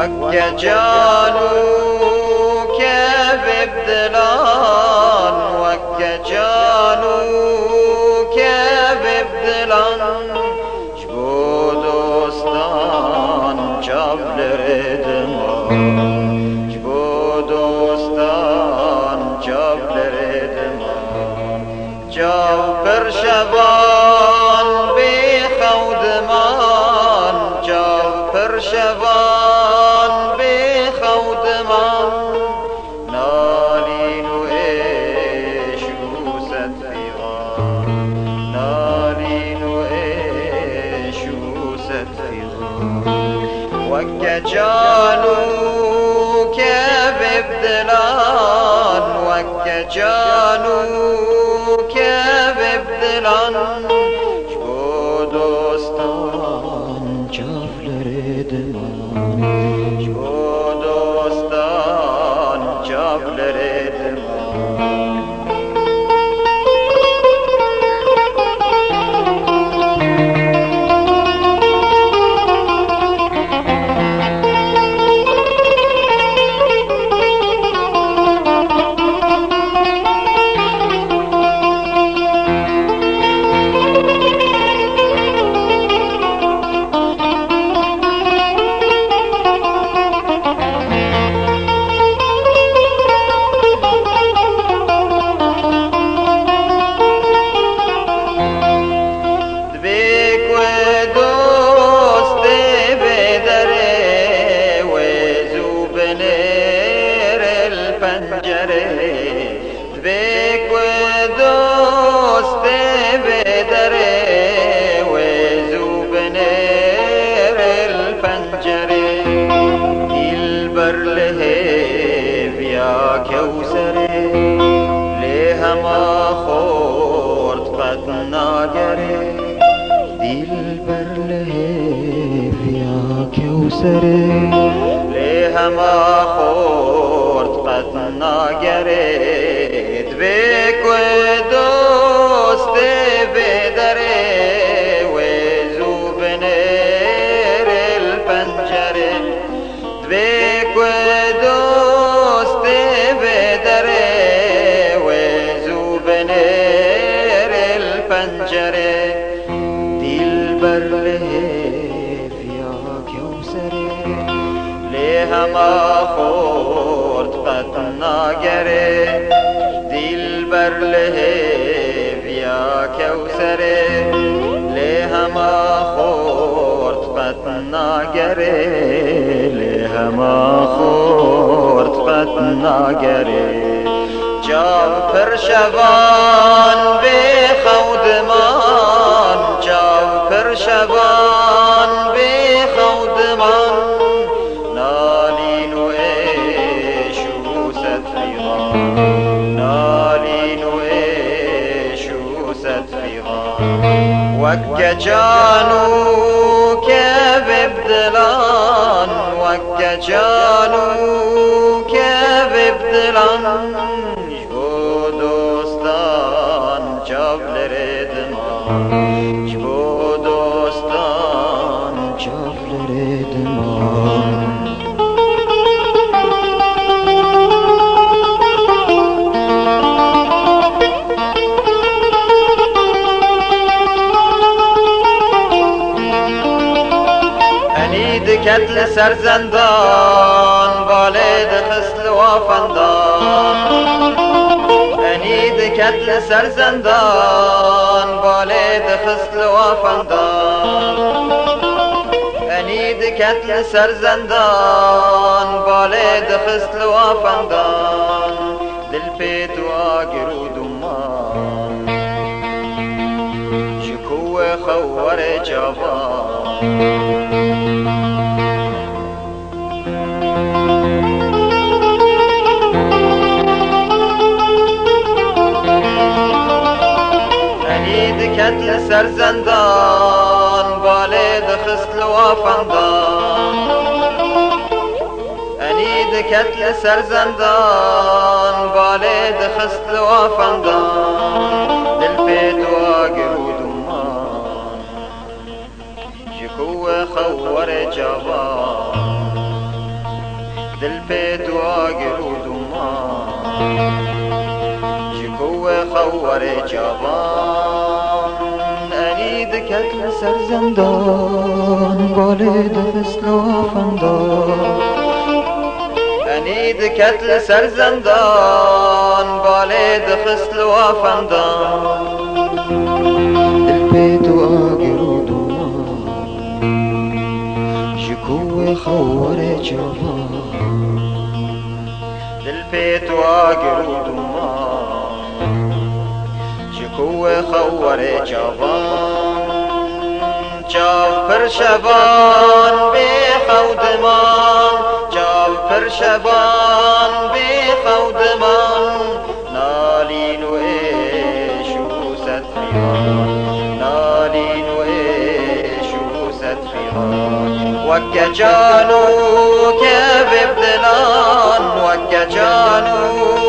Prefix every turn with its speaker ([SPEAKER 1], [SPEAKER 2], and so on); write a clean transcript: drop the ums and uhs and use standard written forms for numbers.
[SPEAKER 1] وك جانو كيف بدلان وك جانو كيف بدلان شبو دوستان جابلر دمان شبو دوستان جابلر دمان جاو پر شبان بی خودمان جاو پر شبان بی خودمان نالین و عیش و صدفیغان نالین و عیش و صدفیغان وک جانو که ببدلان وک جانو که ببدلان شبو دوستان جافلر دمان شبو دوستان جافلر دمان بك ودوست بدره وزوبنير الفنجره البر لهيب يا كوسره ليها ما خورت قطنا جره البر لهيب يا كوسره ليها ما خورت قطنا جره بك ودوست بدره وزوبنير الفنجره بك ودوست بدره وزوبنير الفنجره دلبر لهيف يا كوسره ليها ما خورت قطنا جره دلبر لهيف يا كوسره ليها ما خورت قطنا جره ليها ما خورت قطنا جره جاو پر شبان بخودمان جاو پر شبان بخودمان نالين وعيش وصدفيغان نالين وعيش وصدفيغان وك جانو كيف بدلان وك جانو كيف بدلان شبو دوستان جابلر دمان شبو دوستان جابلر دمان كتل سرزندان والد خسل وفندان انيد كتل سرزندان والد خسل وفندان انيد كتل سرزندان والد خسل وفندان دل بيت واقر ودمان شكوه خور جبان كتل سرزندان والد خسل وفندان انيد كتل سرزندان والد خسل وفندان دل بيت واقر ودمان شكوه خور جبان دل پێت واگر و دومان ji kuwe xewwarê çavan enî diket li ser zendan balê dixist li wafendan enî diket li ser zendan balê dixist li wafendan dil pêt wager û duman ji kuwe xewwarê çavan dil pêt wager û duman ji kuwe xewwarê çavan çav pir şeban bê xew diman çav pir şeban bê xew diman nalîn û êş û sed fîran nalîn û êş û sed fîran weke can û kevê bi dilan weke can û